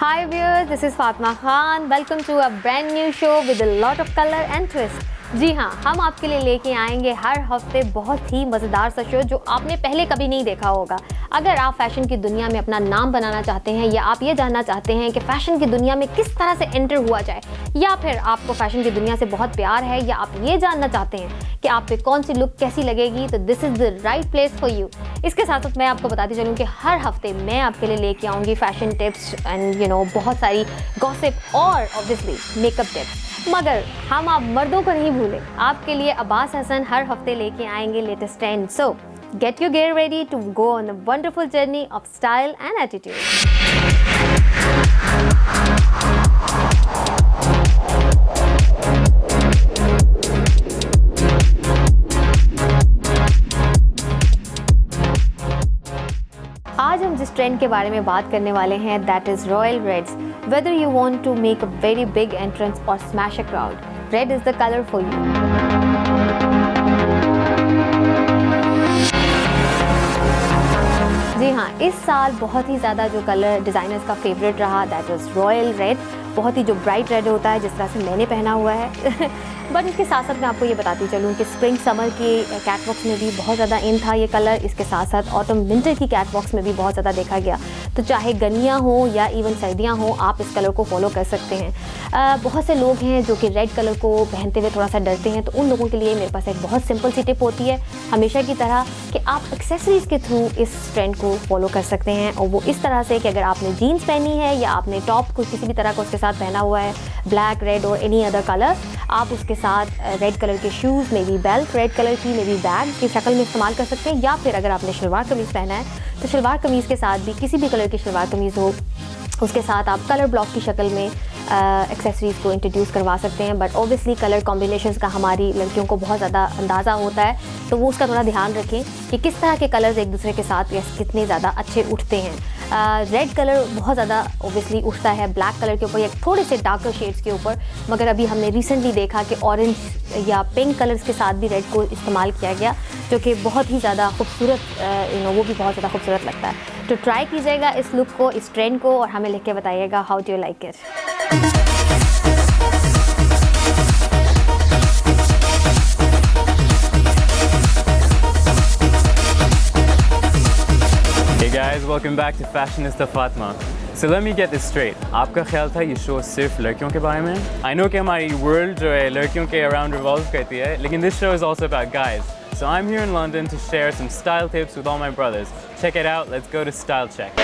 Hi viewers, this is Fatma Khan. Welcome to a brand new show with a lot of color and twist. जी हाँ, हम आपके लिए लेके आएंगे हर हफ्ते बहुत ही मज़ेदार सा शो जो आपने पहले कभी नहीं देखा होगा। अगर आप फैशन की दुनिया में अपना नाम बनाना चाहते हैं या आप ये जानना चाहते हैं कि फ़ैशन की दुनिया में किस तरह से एंटर हुआ जाए, या फिर आपको फ़ैशन की दुनिया से बहुत प्यार है, या आप ये जानना चाहते हैं कि आप पे कौन सी लुक कैसी लगेगी, तो this is the right place for you. इसके साथ साथ मैं आपको बताती चलूँ कि हर हफ्ते मैं आपके लिए लेके आऊँगी फैशन टिप्स एंड बहुत सारी गॉसिप और ऑब्वियसली मेकअप टिप्स। मगर हम आप मर्दों को नहीं भूलें, आपके लिए अब्बास हसन हर हफ्ते लेके आएंगे latest trend. So get your gear ready to go on a wonderful journey of style and attitude. आज हम जिस ट्रेंड के बारे में बात करने वाले हैं, that is royal reds. Whether you want to make a very big entrance or smash a crowd, red is the color for you. जी हाँ, इस साल बहुत ही ज़्यादा जो कलर डिज़ाइनर्स का फेवरेट रहा, दैट इज़ रॉयल रेड। बहुत ही जो ब्राइट रेड होता है, जिस तरह से मैंने पहना हुआ है। बट इसके साथ साथ मैं आपको ये बताती चलूँ कि स्प्रिंग समर की कैटवॉक्स में भी बहुत ज़्यादा इन था ये कलर। इसके साथ साथ ऑटम विंटर की कैटवॉक्स में भी बहुत ज़्यादा देखा गया। तो चाहे गर्मियाँ हो या इवन सर्दियाँ हो, आप इस कलर को फॉलो कर सकते हैं। बहुत से लोग हैं जो कि रेड कलर को पहनते हुए थोड़ा सा डरते हैं, तो उन लोगों के लिए मेरे पास एक बहुत सिंपल सी टिप होती है हमेशा की तरह, कि आप एक्सेसरीज़ के थ्रू इस ट्रेंड को फॉलो कर सकते हैं। और वो इस तरह से कि अगर आपने जीन्स पहनी है या आपने टॉप को किसी भी तरह का उसके साथ पहना हुआ है, ब्लैक, रेड और एनी अदर कलर, आप उसके साथ रेड कलर के shoes, may be belt red colour की, मे बी बैग की शक्ल में इस्तेमाल कर सकते हैं। या फिर अगर आपने शलवार कमीज़ पहना है, तो शलवार कमीज़ के साथ भी किसी भी कलर की शलवार कमीज़ हो, उसके साथ आप कलर ब्लॉक की शक्ल में एक्सेसरीज़ को इंट्रोड्यूस करवा सकते हैं। बट ऑब्वियसली कलर कॉम्बिनेशंस का हमारी लड़कियों को बहुत ज़्यादा अंदाज़ा होता है, तो वो उसका थोड़ा ध्यान रखें कि किस तरह के कलर्स एक दूसरे के साथ कितने ज़्यादा अच्छे उठते हैं। रेड कलर बहुत ज़्यादा ऑब्वियसली उठता है ब्लैक कलर के ऊपर या थोड़े से डार्कर शेड्स के ऊपर, मगर अभी हमने रिसेंटली देखा कि ऑरेंज या पिंक कलर्स के साथ भी रेड को इस्तेमाल किया गया, जो कि बहुत ही ज़्यादा खूबसूरत वो भी बहुत ज़्यादा खूबसूरत लगता है। तो ट्राई कीजिएगा इस लुक को, इस ट्रेंड को, और हमें लिख के बताइएगा how do you like it. Hey guys, welcome back to Fashionista Fatma. So let me get this straight. आपका ख्याल था ये शो सिर्फ लड़कियों के बारे में? I know कि हमारी world जो है लड़कियों के around revolve करती है, लेकिन this show is also about guys. So I'm here in London to share some style tips with all my brothers. Check it out. Let's go to Style Check.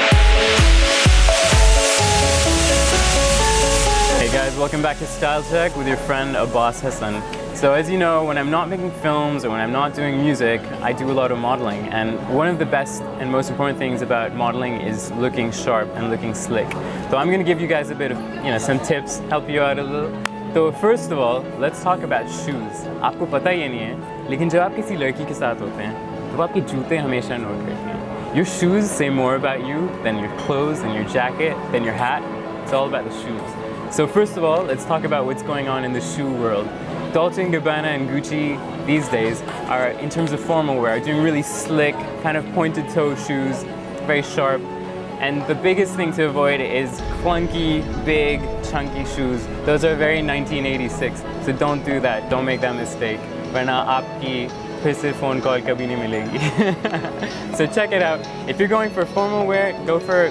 Hey guys, welcome back to Style Check with your friend Abbas Hassan. So as you know, when I'm not making films or when I'm not doing music, I do a lot of modeling. And one of the best and most important things about modeling is looking sharp and looking slick. So I'm going to give you guys a bit of, some tips, help you out a little. So first of all, let's talk about shoes. आपको पता ही नहीं है, लेकिन जब आप किसी लड़की के साथ होते हैं, तो आपके जूते हमेशा नोट करती हैं. Your shoes say more about you than your clothes, than your jacket, than your hat. It's all about the shoes. So first of all, let's talk about what's going on in the shoe world. Dolce & Gabbana and Gucci these days are, in terms of formal wear, doing really slick, kind of pointed toe shoes, very sharp. And the biggest thing to avoid is clunky, big, chunky shoes. Those are very 1986, so don't do that. Don't make that mistake. Varna aapki phir se phone call kabhi nahi milegi. So check it out. If you're going for formal wear, go for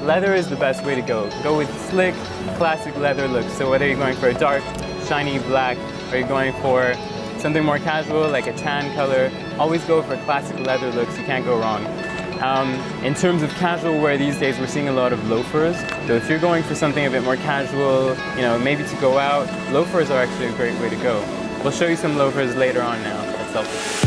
leather is the best way to go. Go with slick, classic leather looks. So whether you're going for a dark, shiny black, or you're going for something more casual like a tan color, always go for classic leather looks. You can't go wrong. In terms of casual wear these days, we're seeing a lot of loafers. So if you're going for something a bit more casual, maybe to go out, loafers are actually a great way to go. We'll show you some loafers later on now. That's helpful.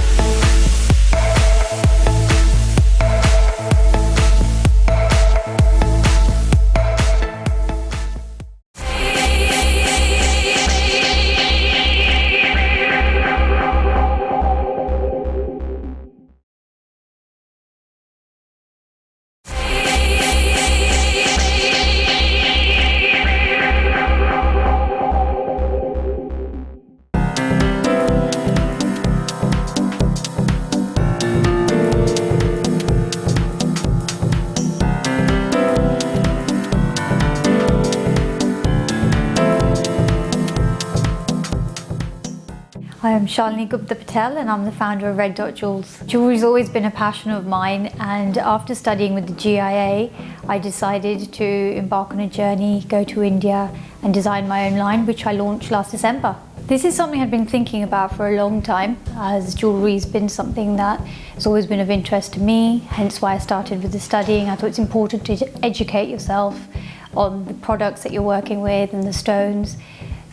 I'm Shalini Gupta Patel and I'm the founder of Red Dot Jewels. Jewelry's always been a passion of mine, and after studying with the GIA, I decided to embark on a journey, go to India and design my own line, which I launched last December. This is something I've been thinking about for a long time, as jewelry's been something that has always been of interest to me, hence why I started with the studying. I thought it's important to educate yourself on the products that you're working with and the stones.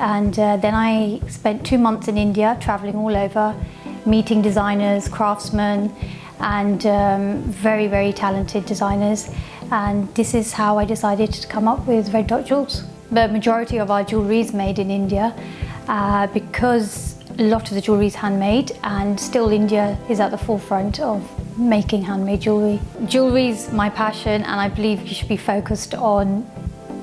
And then I spent 2 months in India, traveling all over, meeting designers, craftsmen, and very, very talented designers. And this is how I decided to come up with Red Dot Jewels. The majority of our jewelry is made in India because a lot of the jewelry is handmade, and still India is at the forefront of making handmade jewelry. Jewelry is my passion, and I believe you should be focused on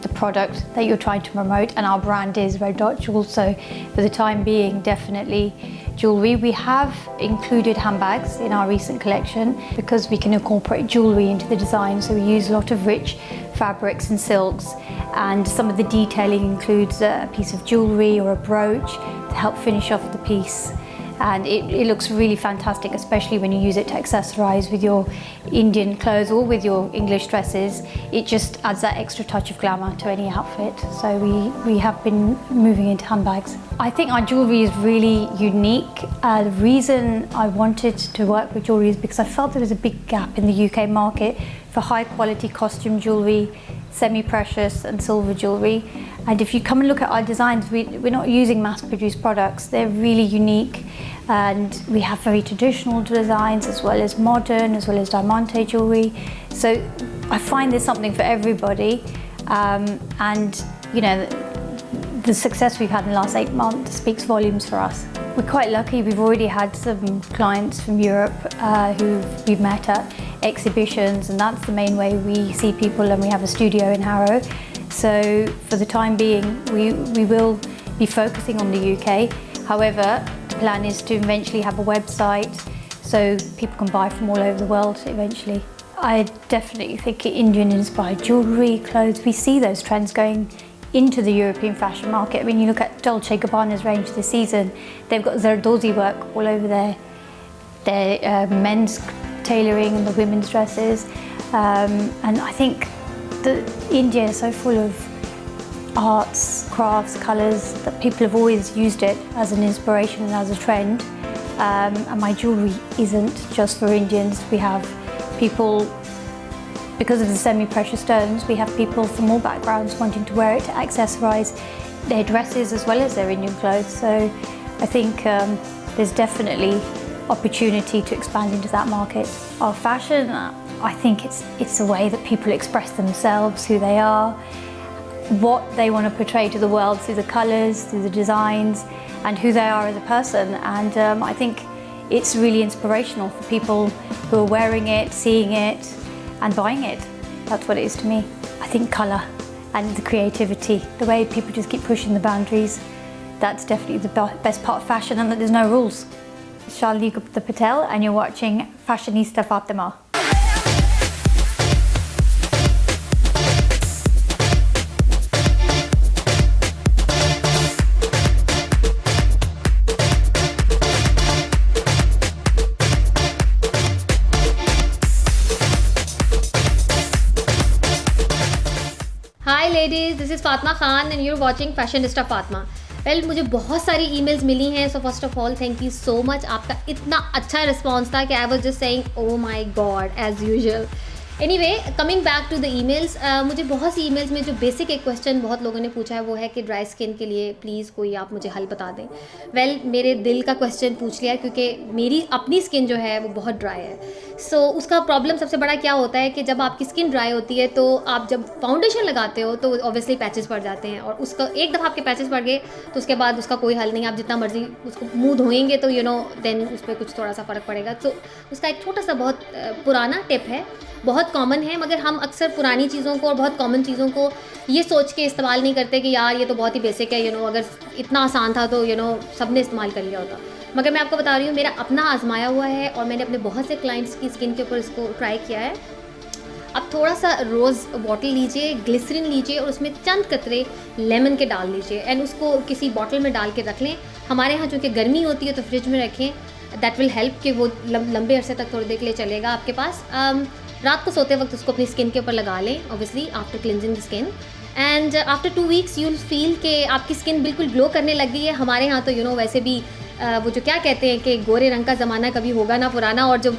the product that you're trying to promote, and our brand is Red Dot Jewels, so for the time being, definitely jewelry. We have included handbags in our recent collection because we can incorporate jewelry into the design, so we use a lot of rich fabrics and silks, and some of the detailing includes a piece of jewelry or a brooch to help finish off the piece. And it looks really fantastic, especially when you use it to accessorize with your Indian clothes or with your English dresses. It just adds that extra touch of glamour to any outfit. So we have been moving into handbags. I think our jewelry is really unique. The reason I wanted to work with jewelry is because I felt there was a big gap in the UK market for high quality costume jewelry, semi-precious and silver jewelry. And if you come and look at our designs, we're not using mass-produced products. They're really unique, and we have very traditional designs as well as modern, as well as diamante jewelry. So I find there's something for everybody, and you know, the success we've had in the last 8 months speaks volumes for us. We're quite lucky. We've already had some clients from Europe who we've met at exhibitions, and that's the main way we see people, and we have a studio in Harrow. So for the time being, we will be focusing on the UK. However, the plan is to eventually have a website so people can buy from all over the world eventually. I definitely think Indian inspired jewellery, clothes, we see those trends going into the European fashion market. When you look at Dolce & Gabbana's range this season, they've got Zardozi work all over their men's tailoring and the women's dresses. And I think India is so full of arts, crafts, colours, that people have always used it as an inspiration and as a trend. And my jewellery isn't just for Indians. We have people, because of the semi-precious stones, we have people from all backgrounds wanting to wear it to accessorise their dresses as well as their Indian clothes. So I think there's definitely opportunity to expand into that market. Our fashion, I think it's a way that people express themselves, who they are, what they want to portray to the world through the colours, through the designs, and who they are as a person. And I think it's really inspirational for people who are wearing it, seeing it, and buying it. That's what it is to me. I think colour and the creativity, the way people just keep pushing the boundaries, that's definitely the best part of fashion, and that there's no rules. Shalini Gupta Patel, and you're watching Fashionista Fatima. Hi ladies, this is Fatma Khan and you're watching Fashionista Fatma. Well मुझे बहुत सारी emails मिली हैं, so first of all thank you so much. आपका इतना अच्छा response था कि I was just saying oh my God as usual. Anyway, coming back to the emails, मुझे बहुत सी ईमेल्स में जो बेसिक एक क्वेश्चन बहुत लोगों ने पूछा है वो है कि ड्राई स्किन के लिए प्लीज़ कोई आप मुझे हल बता दें. वेल मेरे दिल का क्वेश्चन पूछ लिया, क्योंकि मेरी अपनी स्किन जो है वो बहुत ड्राई है. सो उसका प्रॉब्लम सबसे बड़ा क्या होता है कि जब आपकी स्किन ड्राई होती है तो आप जब फाउंडेशन लगाते हो तो ऑब्वियसली पैचेस पड़ जाते हैं, और उसका एक दफ़ा आपके पैचेस पड़ गए तो उसके बाद उसका कोई हल नहीं. आप जितना मर्जी उसको मुंह धोएंगे तो देन उस पर कुछ थोड़ा सा फ़र्क पड़ेगा. तो उसका एक छोटा सा बहुत पुराना टिप है, बहुत कॉमन है, मगर हम अक्सर पुरानी चीज़ों को और बहुत कॉमन चीज़ों को ये सोच के इस्तेमाल नहीं करते कि यार ये तो बहुत ही बेसिक है, अगर इतना आसान था तो सब ने इस्तेमाल कर लिया होता. मगर मैं आपको बता रही हूँ, मेरा अपना आजमाया हुआ है और मैंने अपने बहुत से क्लाइंट्स की स्किन के ऊपर इसको ट्राई किया है. आप थोड़ा सा रोज़ बॉटल लीजिए, ग्लिसरीन लीजिए और उसमें चंद कतरे लेमन के डाल लीजिए एंड उसको किसी बॉटल में डाल के रख लें। हमारे यहाँ चूँकि गर्मी होती है तो फ्रिज में रखें, दैट विल हेल्प कि वो लंबे अरसे तक थोड़ी देर के लिए चलेगा आपके पास। रात को सोते वक्त उसको अपनी स्किन के ऊपर लगा लें, obviously after cleansing the skin, and after 2 weeks you will feel कि आपकी स्किन बिल्कुल ग्लो करने लग गई है। हमारे यहाँ तो वैसे भी वो जो क्या कहते हैं कि गोरे रंग का ज़माना कभी होगा ना पुराना, और जब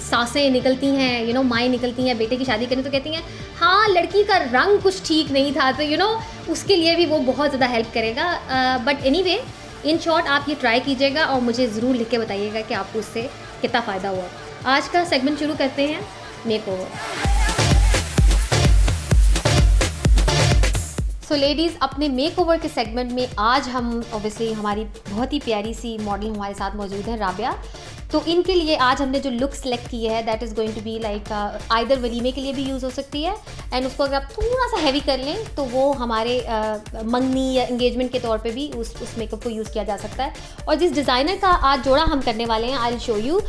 सासें निकलती हैं, माएँ निकलती हैं बेटे की शादी करने तो कहती हैं हाँ लड़की का रंग कुछ ठीक नहीं था, तो उसके लिए भी वो बहुत ज़्यादा हेल्प करेगा। बट एनीवे, इन शॉर्ट आप ये ट्राई कीजिएगा और मुझे ज़रूर लिख के बताइएगा कि आपको उससे कितना फ़ायदा हुआ। आज का सेगमेंट शुरू करते हैं, मेकओवर। सो लेडीज़, अपने मेकओवर के सेगमेंट में आज हम ऑब्वियसली हमारी बहुत ही प्यारी सी मॉडल हमारे साथ मौजूद है, राबिया। तो इनके लिए आज हमने जो लुक सेलेक्ट की है that is going to be like either वलीमे के लिए भी यूज़ हो सकती है, एंड उसको अगर आप थोड़ा सा हैवी कर लें तो वो हमारे मंगनी या एंगेजमेंट के तौर पे भी उस मेकअप को यूज़ किया जा सकता है। और जिस डिज़ाइनर का आज जोड़ा हम करने वाले हैं, I will show you,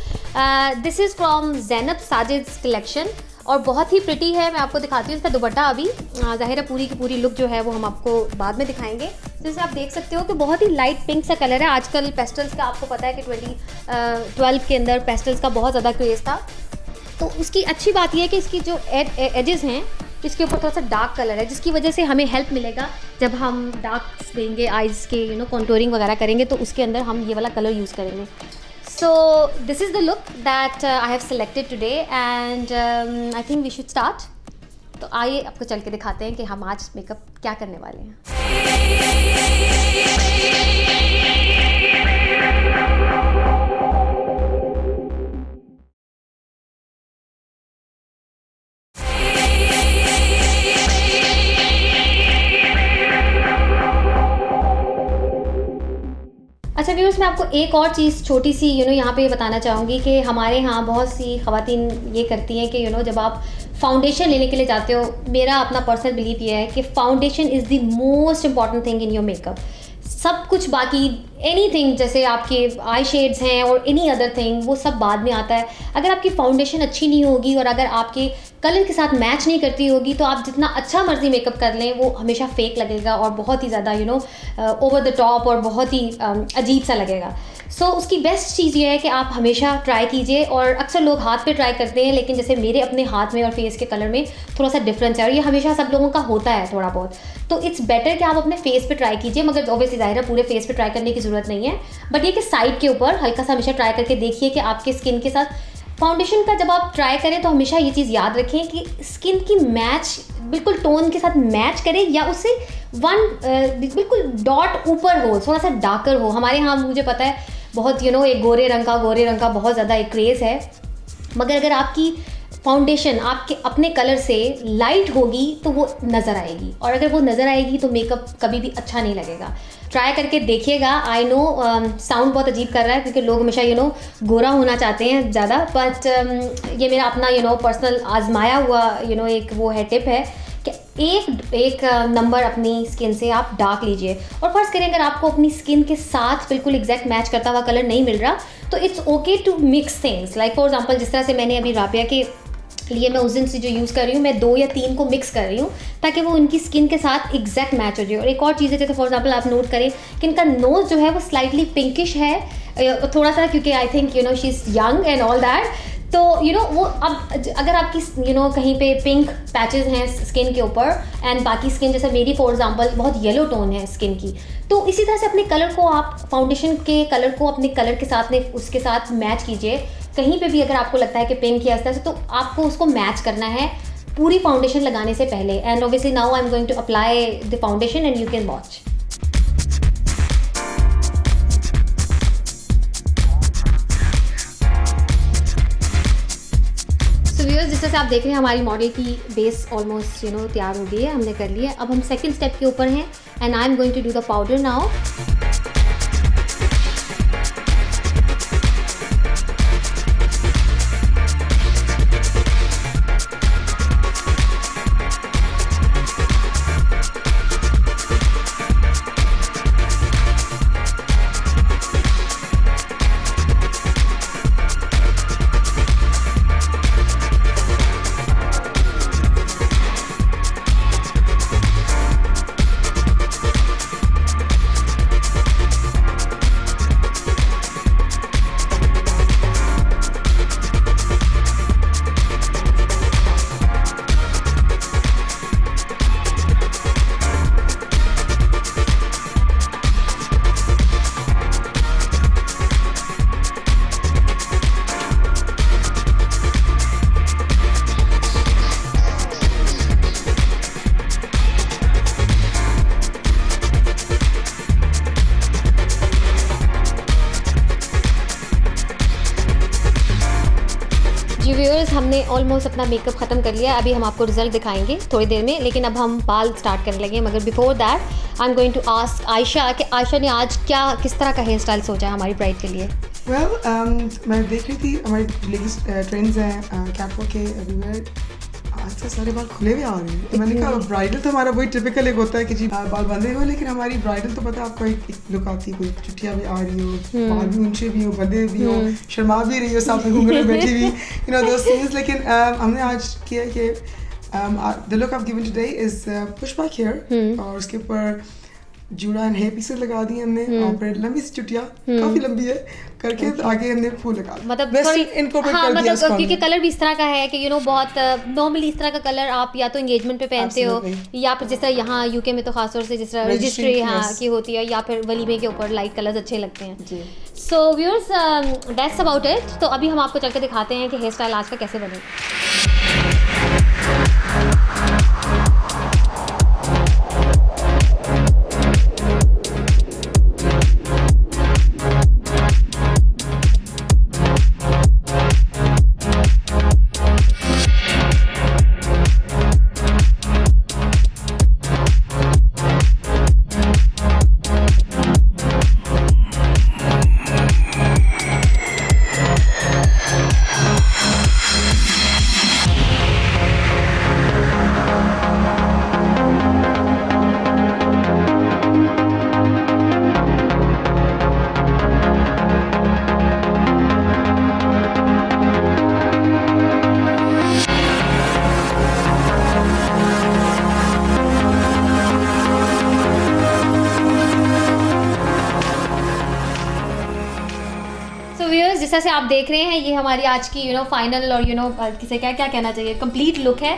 this is from Zainab Sajid's collection और बहुत ही प्रिटी है। मैं आपको दिखाती हूँ इसका दुपट्टा। अभी ज़ाहिर है पूरी की पूरी लुक जो है वो हम आपको बाद में दिखाएंगे। जैसे आप देख सकते हो कि बहुत ही लाइट पिंक सा कलर है। आजकल पेस्टल्स का आपको पता है कि 2012 के अंदर पेस्टल्स का बहुत ज़्यादा क्रेज़ था। तो उसकी अच्छी बात यह है कि इसकी जो एजेस हैं इसके ऊपर थोड़ा सा डार्क कलर है, जिसकी वजह से हमें हेल्प मिलेगा जब हम डार्क देंगे आइज़ के कॉन्टोरिंग वगैरह करेंगे तो उसके अंदर हम ये वाला कलर यूज़ करेंगे। So this is the look that I have selected today and I think we should start. तो आइए आपको चल के दिखाते हैं कि हम आज मेकअप क्या करने वाले हैं। अच्छा व्यूअर्स, मैं आपको एक और चीज़ छोटी सी यहाँ पे बताना चाहूँगी कि हमारे यहाँ बहुत सी ख़वातीन ये करती हैं कि जब आप फाउंडेशन लेने के लिए जाते हो, मेरा अपना पर्सनल बिलीफ ये है कि foundation is the most important thing in your makeup. सब कुछ बाकी एनीथिंग जैसे आपके आई शेड्स हैं और एनी अदर थिंग वो सब बाद में आता है। अगर आपकी फाउंडेशन अच्छी नहीं होगी और अगर आपके कलर के साथ मैच नहीं करती होगी तो आप जितना अच्छा मर्जी मेकअप कर लें वो हमेशा फेक लगेगा और बहुत ही ज़्यादा ओवर द टॉप और बहुत ही अजीब सा लगेगा। सो उसकी बेस्ट चीज़ ये है कि आप हमेशा ट्राई कीजिए। और अक्सर लोग हाथ पे ट्राई करते हैं, लेकिन जैसे मेरे अपने हाथ में और फेस के कलर में थोड़ा सा डिफरेंस है और ये हमेशा सब लोगों का होता है थोड़ा बहुत। तो इट्स बेटर कि आप अपने फेस पे ट्राई कीजिए, मगर ऑब्वियसली ज़ाहिर है पूरे फेस पे ट्राई करने की ज़रूरत नहीं है, बट ये कि साइड के ऊपर हल्का सा हमेशा ट्राई करके देखिए कि आपके स्किन के साथ फाउंडेशन का जब आप ट्राई करें तो हमेशा ये चीज़ याद रखें कि स्किन की मैच बिल्कुल टोन के साथ मैच करे या उससे बिल्कुल डॉट ऊपर हो, थोड़ा सा डार्कर हो। हमारे यहाँ मुझे पता है बहुत एक गोरे रंग का बहुत ज़्यादा एक क्रेज़ है, मगर अगर आपकी फाउंडेशन आपके अपने कलर से लाइट होगी तो वो नज़र आएगी, और अगर वो नज़र आएगी तो मेकअप कभी भी अच्छा नहीं लगेगा। ट्राई करके देखिएगा। आई नो साउंड बहुत अजीब कर रहा है क्योंकि लोग हमेशा गोरा होना चाहते हैं ज़्यादा, बट ये मेरा अपना पर्सनल आजमाया हुआ एक वो है टिप है कि एक नंबर अपनी स्किन से आप डार्क लीजिए। और फर्स्ट करें अगर आपको अपनी स्किन के साथ बिल्कुल एग्जैक्ट मैच करता हुआ कलर नहीं मिल रहा तो it's okay to mix things. Like for example जिस तरह से मैंने अभी राबिया के लिए मैं उस दिन से जो यूज़ कर रही हूँ, मैं 2 या 3 को मिक्स कर रही हूँ ताकि वो उनकी स्किन के साथ एग्जैक्ट मैच हो जाए। और एक और चीज़ है, जैसे फॉर एग्जांपल आप नोट करें कि इनका नोज़ जो है वो स्लाइटली पिंकिश है थोड़ा सा, क्योंकि I think she is young and all that. तो वो अब अगर आपकी कहीं पे पिंक पैचेस हैं स्किन के ऊपर एंड बाकी स्किन जैसे मेरी फॉर एग्जांपल बहुत येलो टोन है स्किन की, तो इसी तरह से अपने कलर को आप फाउंडेशन के कलर को अपने कलर के साथ में उसके साथ मैच कीजिए। कहीं पे भी अगर आपको लगता है कि पिंक या इस तरह से, तो आपको उसको मैच करना है पूरी फाउंडेशन लगाने से पहले। And obviously now I am going to apply the foundation and you can watch. तो व्यूअर्स, जिस तरह से आप देख रहे हैं हमारी मॉडल की बेस ऑलमोस्ट तैयार हो गई है, हमने कर लिया। अब हम सेकंड स्टेप के ऊपर हैं and I am going to do the powder now. हमने ऑलमोस्ट अपना मेकअप ख़त्म कर लिया, अभी हम आपको रिजल्ट दिखाएंगे थोड़ी देर में, लेकिन अब हम बाल स्टार्ट करने लगे। मगर before that I am going to ask Ayesha कि आयशा ने आज किस तरह का हेयर स्टाइल सोचा है हमारी ब्राइड के लिए। मैं देख रही थी हमारी लेटेस्ट ट्रेंड्स हैं कैटवॉक के एवरीवेयर, आज से सारे बाल खुले हुए आ रहे हैं। तो मैंने कहा ब्राइडल तो हमारा वही टिपिकल एक होता है कि जी बाल बंधे हो, लेकिन हमारी ब्राइडल तो पता है आपको एक लुक आती है, कोई चुटिया भी आ रही हो, बाल भी ऊंचे भी हो, बंधे भी हो, शर्मा भी रही हो, साथ में घूंघट में बैठी भी, यू नो दोस थिंग्स। लेकिन हमने आज किया कि the look I have given today is push back hair, और उसके ऊपर जूड़ा एंड हेयर पीसेस लगा दिए हमने, और फिर लंबी सी चुटिया काफी लंबी है करके, तो आगे हमने फूल लगा दिया। मतलब मतलब क्योंकि कलर भी इस तरह का है कि बहुत नॉर्मली इस तरह का कलर आप या तो एंगेजमेंट पे पहनते हो, या फिर जिस तरह यहाँ यूके में तो खासतौर से जिस तरह रजिस्ट्री की होती है, या फिर वलीमे के ऊपर लाइट कलर्स अच्छे लगते हैं। So viewers that's about it. तो अभी हम आपको चल के दिखाते हैं कि हेयर स्टाइल आज का कैसे बने। जिस तरह से आप देख रहे हैं ये हमारी आज की फाइनल और किसे क्या कहना चाहिए कंप्लीट लुक है।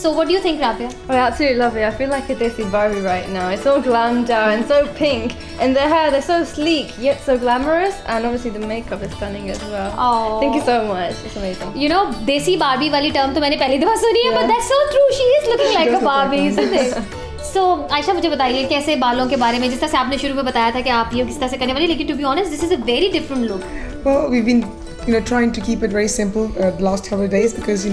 So what do you think, Rabia? I absolutely love it. I feel like a Desi Barbie right now. It's so glammed out and so pink, and their hair, they're so sleek yet so glamorous, and obviously the makeup is stunning as well. Oh. Thank you so much. It's amazing. Desi Barbie वाली term तो मैंने पहली दफा सुनी है, but that's so true. She is looking like a Barbie, isn't it? So Ayesha मुझे बताइए कैसे बालों के बारे में, जिस तरह से आपने शुरू में बताया था कि आप ये किस तरह से करने वाली, लेकिन to be honest this is a very different look. Well, we've been trying to keep it very simple the last couple of days because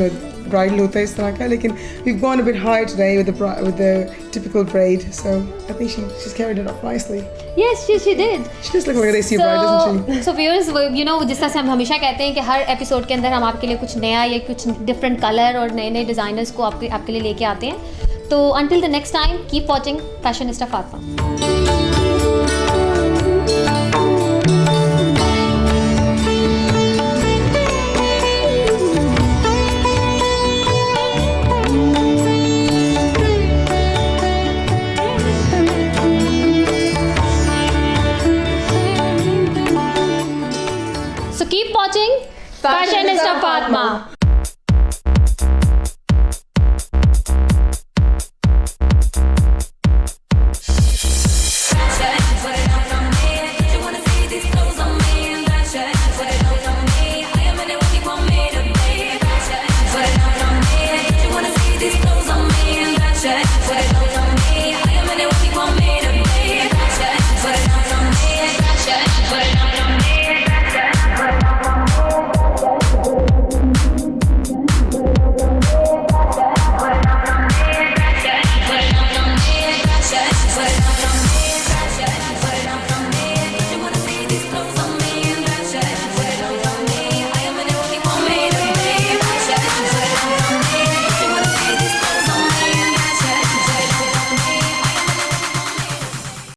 bridal hota hai is tarah ka, lekin we've gone a bit higher today with the typical braid, so I think she's carried it off nicely. Yes, she did. She does look like a Desi bride, doesn't she? So viewers, जिस तरह से हम हमेशा कहते हैं कि हर episode के अंदर हम आपके लिए कुछ नया या कुछ डिफरेंट कलर और नए डिजाइनर्स को आपके लिए लेके आते हैं। तो until the next time, keep watching Fashionista Fatma. So keep watching Fashionista Fatma.